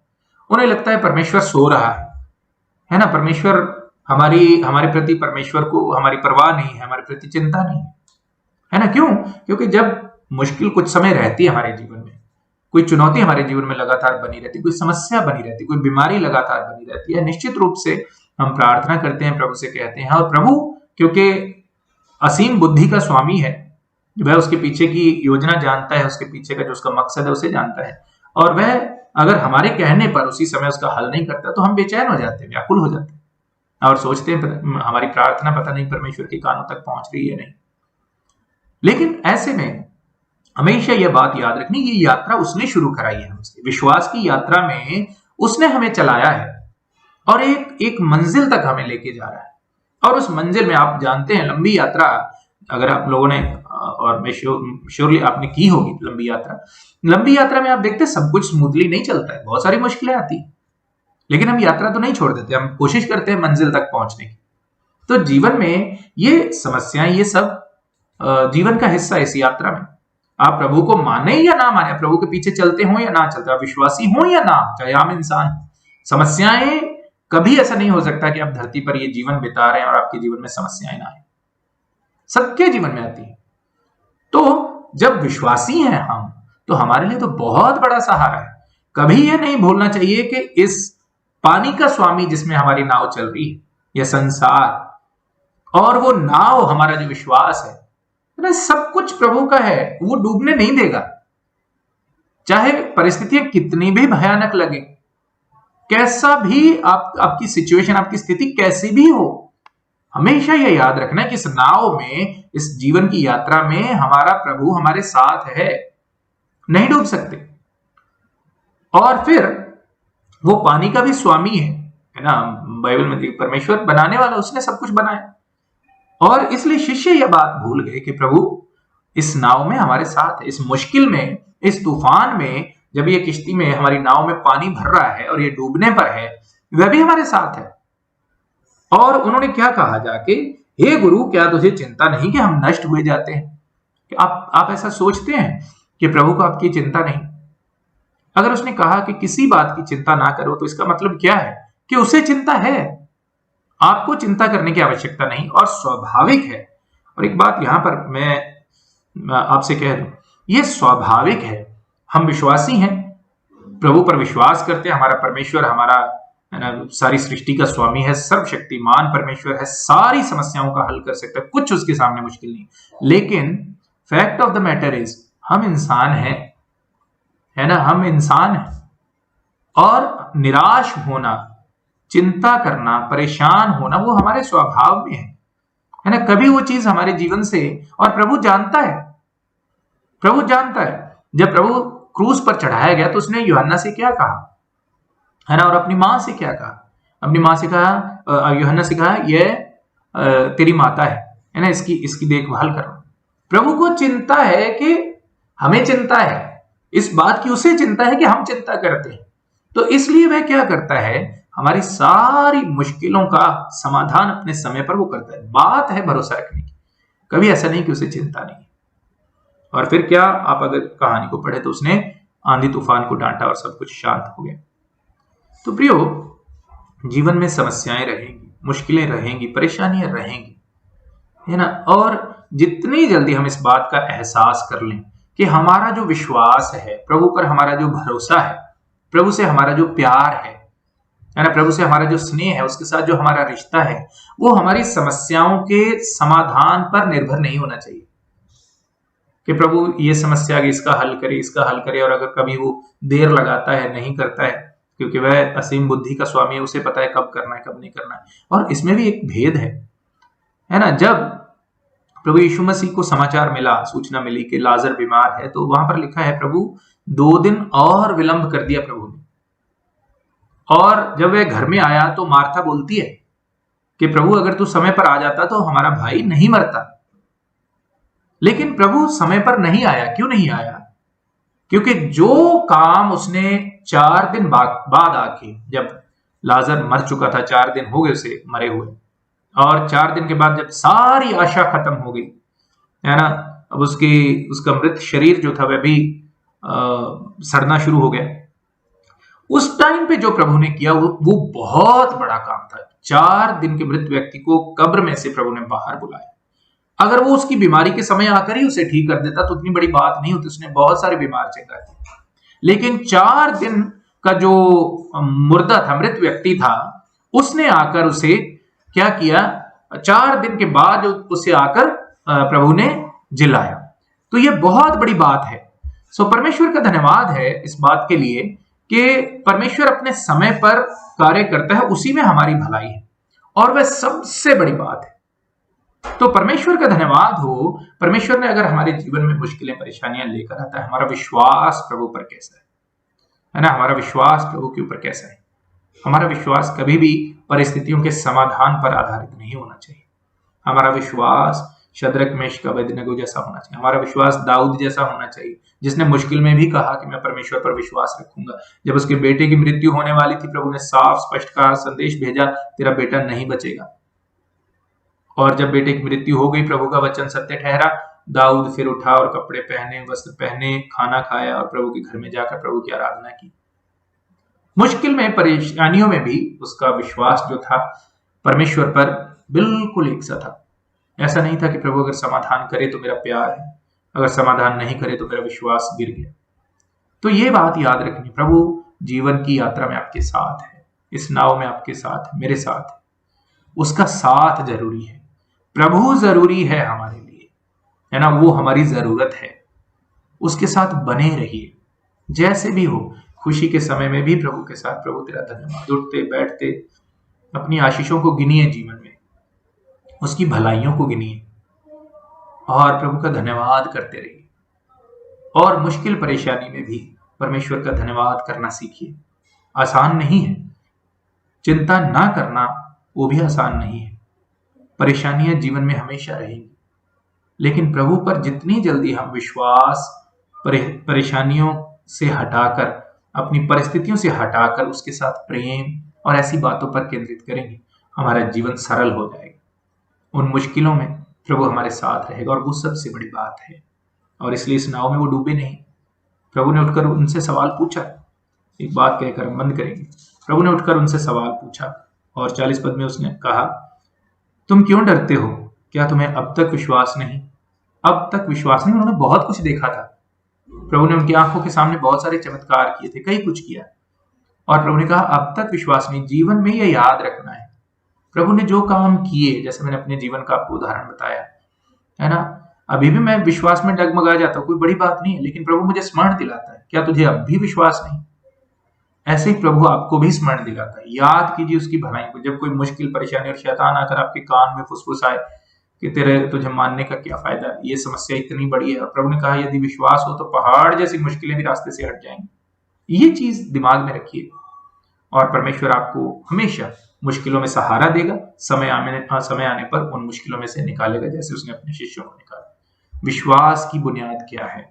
उन्हें लगता है परमेश्वर सो रहा है ना, परमेश्वर हमारे प्रति, परमेश्वर को हमारी परवाह नहीं है, हमारे प्रति चिंता नहीं है ना। क्यों? क्योंकि जब मुश्किल कुछ समय रहती है हमारे जीवन में, कोई चुनौती हमारे जीवन में लगातार बनी रहती, कोई समस्या बनी रहती, कोई बीमारी लगातार बनी रहती है, निश्चित रूप से हम प्रार्थना करते हैं, प्रभु से कहते हैं, और प्रभु क्योंकि असीम बुद्धि का स्वामी है, वह उसके पीछे की योजना जानता है, उसके पीछे का जो उसका मकसद है उसे जानता है, और वह अगर हमारे कहने पर उसी समय उसका हल नहीं करता तो हम बेचैन हो जाते हैं, व्याकुल हो जाते हैं, और सोचते हैं हमारी प्रार्थना पता नहीं परमेश्वर के कानों तक पहुंच रही है नहीं। लेकिन ऐसे में हमेशा यह बात याद रखनी, ये यात्रा उसने शुरू कराई है हमसे, विश्वास की यात्रा में उसने हमें चलाया है, और एक मंजिल तक हमें लेके जा रहा है। और उस मंजिल में आप जानते हैं, लंबी यात्रा, अगर आप लोगों ने, और मैं श्योरली आपने की होगी लंबी यात्रा में आप देखते हैं सब कुछ स्मूथली नहीं चलता है, बहुत सारी मुश्किलें आती है, लेकिन हम यात्रा तो नहीं छोड़ देते, हम कोशिश करते हैं मंजिल तक पहुंचने की। तो जीवन में ये समस्याएं, ये सब जीवन का हिस्सा है इस यात्रा में। आप प्रभु को माने या ना माने, प्रभु के पीछे चलते हो या ना चलते, आप विश्वासी हो या ना, चाहे आम इंसान, समस्याएं, कभी ऐसा नहीं हो सकता कि आप धरती पर ये जीवन बिता रहे हैं और आपके जीवन में समस्याएं ना आए, सबके जीवन में आती है। तो जब विश्वासी हैं हम, तो हमारे लिए तो बहुत बड़ा सहारा है। कभी यह नहीं भूलना चाहिए कि इस पानी का स्वामी जिसमें हमारी नाव चल रही है, यह संसार, और वो नाव हमारा जो विश्वास है, ना सब कुछ प्रभु का है, वो डूबने नहीं देगा। चाहे परिस्थितियां कितनी भी भयानक लगे, कैसा भी आपकी सिचुएशन, आपकी स्थिति कैसी भी हो, हमेशा यह याद रखना कि इस नाव में, इस जीवन की यात्रा में हमारा प्रभु हमारे साथ है, नहीं डूब सकते। और फिर वो पानी का भी स्वामी है ना, बाइबल में परमेश्वर बनाने वाला, उसने सब कुछ बनाया। और इसलिए शिष्य यह बात भूल गए कि प्रभु इस नाव में हमारे साथ है, इस मुश्किल में, इस तूफान में, जब ये किश्ती में, हमारी नाव में पानी भर रहा है और ये डूबने पर है, वह भी हमारे साथ है। और उन्होंने क्या कहा जाके, हे गुरु, क्या तुझे चिंता नहीं कि हम नष्ट हुए जाते हैं? कि आप ऐसा सोचते हैं कि प्रभु को आपकी चिंता नहीं? अगर उसने कहा कि किसी बात की चिंता ना करो, तो इसका मतलब क्या है? कि उसे चिंता है, आपको चिंता करने की आवश्यकता नहीं, और स्वाभाविक है। और एक बात यहां पर मैं आपसे कह दूं, यह स्वाभाविक है। हम विश्वासी हैं, प्रभु पर विश्वास करते हैं, हमारा परमेश्वर, हमारा सारी सृष्टि का स्वामी है, सर्वशक्तिमान परमेश्वर है, सारी समस्याओं का हल कर सकता है, कुछ उसके सामने मुश्किल नहीं। लेकिन fact of the matter is, हम इंसान हैं, है ना, हम इंसान हैं, और निराश होना, चिंता करना, परेशान होना, वो हमारे स्वभाव में है ना। कभी वो चीज हमारे जीवन से, और प्रभु जानता है, प्रभु जानता है। जब प्रभु क्रूस पर चढ़ाया गया तो उसने यूहन्ना से क्या कहा, है ना, और अपनी मां से क्या कहा? अपनी मां से कहा, यूहन्ना से कहा, यह तेरी माता है ना, इसकी देखभाल करना। प्रभु को चिंता है कि हमें चिंता है, इस बात की उसे चिंता है कि हम चिंता करते हैं। तो इसलिए वह क्या करता है, हमारी सारी मुश्किलों का समाधान अपने समय पर वो करता है। बात है भरोसा रखने की, कभी ऐसा नहीं कि उसे चिंता नहीं। और फिर क्या, आप अगर कहानी को पढ़े तो उसने आंधी तूफान को डांटा और सब कुछ शांत हो गया। तो प्रियो, जीवन में समस्याएं रहेंगी, मुश्किलें रहेंगी, परेशानियां रहेंगी, है ना। और जितनी जल्दी हम इस बात का एहसास कर लें कि हमारा जो विश्वास है, प्रभु पर हमारा जो भरोसा है, प्रभु से हमारा जो प्यार है ना, प्रभु से हमारा जो स्नेह है, उसके साथ जो हमारा रिश्ता है, वो हमारी समस्याओं के समाधान पर निर्भर नहीं होना चाहिए कि प्रभु ये समस्या की इसका हल करे, इसका हल करे। और अगर कभी वो देर लगाता है, नहीं करता है, क्योंकि वह असीम बुद्धि का स्वामी है, उसे पता है कब करना है, कब नहीं करना है। और इसमें भी एक भेद है ना। जब प्रभु यीशु मसीह को समाचार मिला, सूचना मिली कि लाजर बीमार है, तो वहां पर लिखा है, प्रभु 2 दिन और विलंब कर दिया प्रभु ने। और जब वह घर में आया तो मार्था बोलती है कि प्रभु अगर तू समय पर आ जाता तो हमारा भाई नहीं मरता। लेकिन प्रभु समय पर नहीं आया। क्यों नहीं आया? क्योंकि जो काम उसने 4 दिन बाद आके, जब लाजर मर चुका था, 4 दिन हो गए उसे मरे हुए, और 4 दिन के बाद जब सारी आशा खत्म हो गई, है ना, अब उसका मृत शरीर जो था वह भी सड़ना शुरू हो गया। उस टाइम पे जो प्रभु ने किया वो बहुत बड़ा काम था। 4 दिन के मृत व्यक्ति को कब्र में से प्रभु ने बाहर बुलाया। अगर वो उसकी बीमारी के समय आकर ही उसे ठीक कर देता तो उतनी बड़ी बात नहीं होती, उसने बहुत सारे बीमार चंगा थे। लेकिन 4 दिन का जो मुर्दा था, मृत व्यक्ति था, उसने आकर उसे क्या किया, 4 दिन के बाद उसे आकर प्रभु ने जिलाया। तो यह बहुत बड़ी बात है। सो परमेश्वर का धन्यवाद है इस बात के लिए कि परमेश्वर अपने समय पर कार्य करता है, उसी में हमारी भलाई है, और वह सबसे बड़ी बात है। तो परमेश्वर का धन्यवाद हो। परमेश्वर ने अगर हमारे जीवन में मुश्किलें, परेशानियां लेकर आता है, हमारा विश्वास प्रभु पर कैसा है ना, हमारा विश्वास प्रभु के ऊपर कैसा है? हमारा विश्वास कभी भी परिस्थितियों के समाधान पर आधारित नहीं होना चाहिए। हमारा विश्वास शद्रक, मेशक, अबेदनगो जैसा होना चाहिए। हमारा विश्वास दाऊद जैसा होना चाहिए, जिसने मुश्किल में भी कहा कि मैं परमेश्वर पर विश्वास रखूंगा। जब उसके बेटे की मृत्यु होने वाली थी, प्रभु ने साफ स्पष्ट कहा, संदेश भेजा, तेरा बेटा नहीं बचेगा। और जब बेटे की मृत्यु हो गई, प्रभु का वचन सत्य ठहरा। दाऊद फिर उठा और कपड़े पहने, वस्त्र पहने, खाना खाया और प्रभु के घर में जाकर प्रभु की आराधना की। मुश्किल में, परेशानियों में भी उसका विश्वास जो था परमेश्वर पर बिल्कुल एक सा था। ऐसा नहीं था कि प्रभु अगर समाधान करे तो मेरा प्यार है, अगर समाधान नहीं करे तो मेरा विश्वास गिर गया। तो ये बात याद रखनी, प्रभु जीवन की यात्रा में आपके साथ है, इस नाव में आपके साथ है, मेरे साथ है। उसका साथ जरूरी है, प्रभु जरूरी है हमारे लिए, है ना, वो हमारी जरूरत है, उसके साथ बने रहिए। जैसे भी हो, खुशी के समय में भी प्रभु के साथ प्रभु तेरा धन्यवाद, उठते बैठते अपनी आशीषों को गिनिए, जीवन में उसकी भलाइयों को गिनिए और प्रभु का धन्यवाद करते रहिए। और मुश्किल परेशानी में भी परमेश्वर का धन्यवाद करना सीखिए। आसान नहीं है, चिंता ना करना वो भी आसान नहीं है। परेशानियां जीवन में हमेशा रहेंगी, लेकिन प्रभु पर जितनी जल्दी हम विश्वास परेशानियों से हटाकर, अपनी परिस्थितियों से हटाकर उसके साथ प्रेम और ऐसी बातों पर केंद्रित करेंगे, हमारा जीवन सरल हो जाएगा। उन मुश्किलों में प्रभु हमारे साथ रहेगा और वो सबसे बड़ी बात है। और इसलिए इस नाव में वो डूबे नहीं। प्रभु ने उठकर उनसे सवाल पूछा, एक बात कहकर हम बंद करेंगे। प्रभु ने उठकर उनसे सवाल पूछा और 40 पद में उसने कहा, तुम क्यों डरते हो? क्या तुम्हें अब तक विश्वास नहीं? अब तक विश्वास नहीं? उन्होंने बहुत कुछ देखा था। प्रभु ने उनकी आंखों के सामने बहुत सारे चमत्कार किए थे, कई कुछ किया, और प्रभु ने कहा अब तक विश्वास नहीं। जीवन में यह याद रखना है, प्रभु ने जो काम किए, जैसे मैंने अपने जीवन का आपको उदाहरण बताया है ना, अभी भी मैं विश्वास में डगमगा जाता हूं, कोई बड़ी बात नहीं है, लेकिन प्रभु मुझे स्मरण दिलाता है, क्या तुझे अब भी विश्वास नहीं? ऐसे ही प्रभु आपको भी स्मरण दिलाता है। याद कीजिए उसकी भलाई को। जब कोई मुश्किल परेशानी और शैतान आकर आपके कान में फुसफुसाए कि तुझे मानने का क्या फायदा, ये समस्या इतनी बड़ी है, और प्रभु ने कहा यदि विश्वास हो तो पहाड़ जैसी मुश्किलें भी रास्ते से हट जाएंगी। ये चीज दिमाग में रखिए और परमेश्वर आपको हमेशा मुश्किलों में सहारा देगा। समय आने पर उन मुश्किलों में से निकालेगा, जैसे उसने अपने शिष्यों को निकाला। विश्वास की बुनियाद क्या है?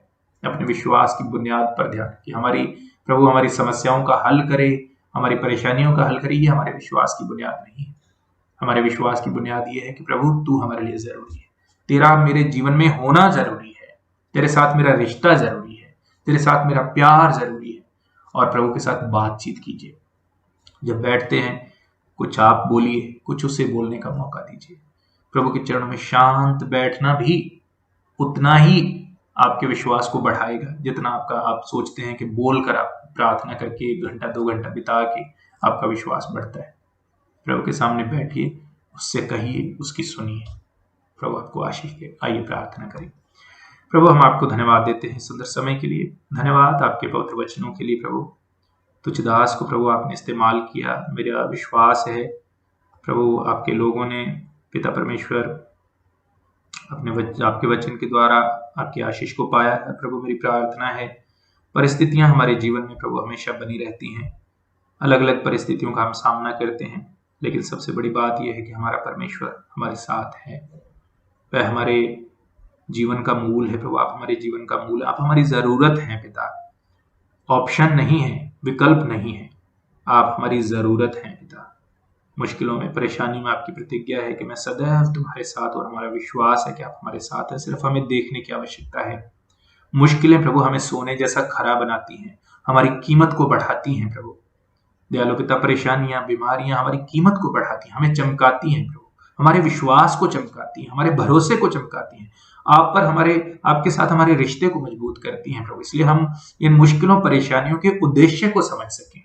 अपने विश्वास की बुनियाद पर ध्यान कि प्रभु हमारी समस्याओं का हल करे, हमारी परेशानियों का हल करे। ये हमारे विश्वास की बुनियाद नहीं है। हमारे विश्वास की बुनियाद ये है कि प्रभु तू हमारे लिए जरूरी है, तेरा मेरे जीवन में होना जरूरी है, तेरे साथ मेरा रिश्ता जरूरी है, तेरे साथ मेरा प्यार जरूरी है। और प्रभु के साथ बातचीत कीजिए। जब बैठते हैं कुछ आप बोलिए, कुछ उसे बोलने का मौका दीजिए। प्रभु के चरणों में शांत बैठना भी उतना ही आपके विश्वास को बढ़ाएगा जितना आप सोचते हैं कि बोलकर, आप प्रार्थना करके 1 घंटा 2 घंटा बिता के आपका विश्वास बढ़ता है। प्रभु के सामने बैठिए, उससे कहिए, उसकी सुनिए। प्रभु आपको आशीष दे। आइए प्रार्थना करें। प्रभु हम आपको धन्यवाद देते हैं सुंदर समय के लिए। धन्यवाद आपके पवित्र वचनों के लिए। प्रभु तुझ दास को प्रभु आपने इस्तेमाल किया। मेरा विश्वास है प्रभु आपके लोगों ने पिता परमेश्वर आपके वचन के द्वारा आपकी आशीष को पाया है। प्रभु मेरी प्रार्थना है परिस्थितियां हमारे जीवन में प्रभु हमेशा बनी रहती हैं। अलग अलग परिस्थितियों का हम सामना करते हैं, लेकिन सबसे बड़ी बात यह है कि हमारा परमेश्वर हमारे साथ है। वह हमारे जीवन का मूल है। प्रभु आप हमारे जीवन का मूल, आप हमारी जरूरत है पिता। ऑप्शन नहीं है, विकल्प नहीं है, आप हमारी जरूरत है पिता। मुश्किलों में, परेशानी में आपकी प्रतिज्ञा है कि मैं सदैव तुम्हारे साथ, और हमारा विश्वास है कि आप हमारे साथ हैं। सिर्फ हमें देखने की आवश्यकता है। मुश्किलें प्रभु हमें सोने जैसा खरा बनाती हैं, हमारी कीमत को बढ़ाती हैं। प्रभु दयालु पिता, परेशानियां, बीमारियां हमारी कीमत को बढ़ाती हैं, हमें चमकाती हैं। प्रभु हमारे विश्वास को चमकाती हैं, हमारे भरोसे को चमकाती हैं, आप पर आपके साथ हमारे रिश्ते को मजबूत करती हैं। प्रभु इसलिए हम इन मुश्किलों परेशानियों के उद्देश्य को समझ सकें,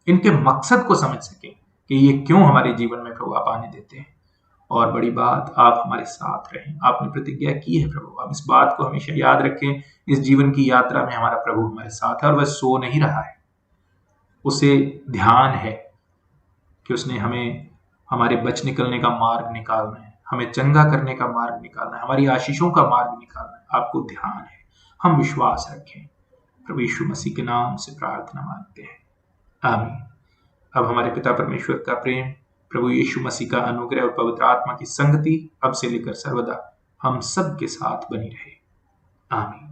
इनके मकसद को समझ सकें कि ये क्यों हमारे जीवन में प्रभु आप आने देते हैं। और बड़ी बात, आप हमारे साथ रहें। आपने प्रतिज्ञा की है प्रभु, आप इस बात को हमेशा याद रखें। इस जीवन की यात्रा में हमारा प्रभु हमारे साथ है और वह सो नहीं रहा है। उसे ध्यान है कि उसने हमें हमारे बच निकलने का मार्ग निकालना है, हमें चंगा करने का मार्ग निकालना है, हमारी आशीषों का मार्ग निकालना है। आपको ध्यान है, हम विश्वास रखें। प्रभु यीशु मसीह के नाम से प्रार्थना मांगते हैं, आमीन। अब हमारे पिता परमेश्वर का प्रेम, प्रभु यीशु मसीह का अनुग्रह और पवित्र आत्मा की संगति अब से लेकर सर्वदा हम सब के साथ बनी रहे, आमीन।